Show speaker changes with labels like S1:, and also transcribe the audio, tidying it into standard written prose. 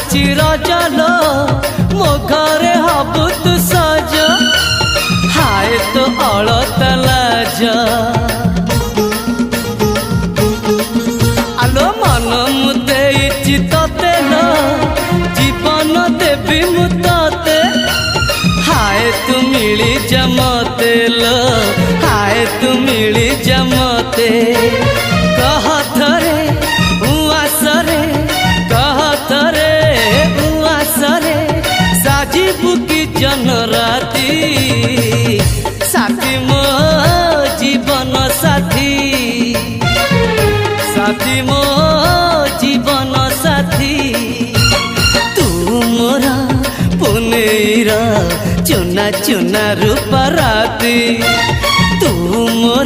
S1: आसुची रजलो मो घरे हबु तू सज हाय तो अलत लाज आलो मन मुदे चितते लो जीवन देवी मुते हाय तू मिली जमते लो हाय तू मिली जमते कह थरे उआसरे कह थरे उआसरे साजिबु की जन राती साथी मो जीवन साथी साथी मो जीवन साथी तू मोरा पुनेरा चुना चुना रूप राती तू मोरा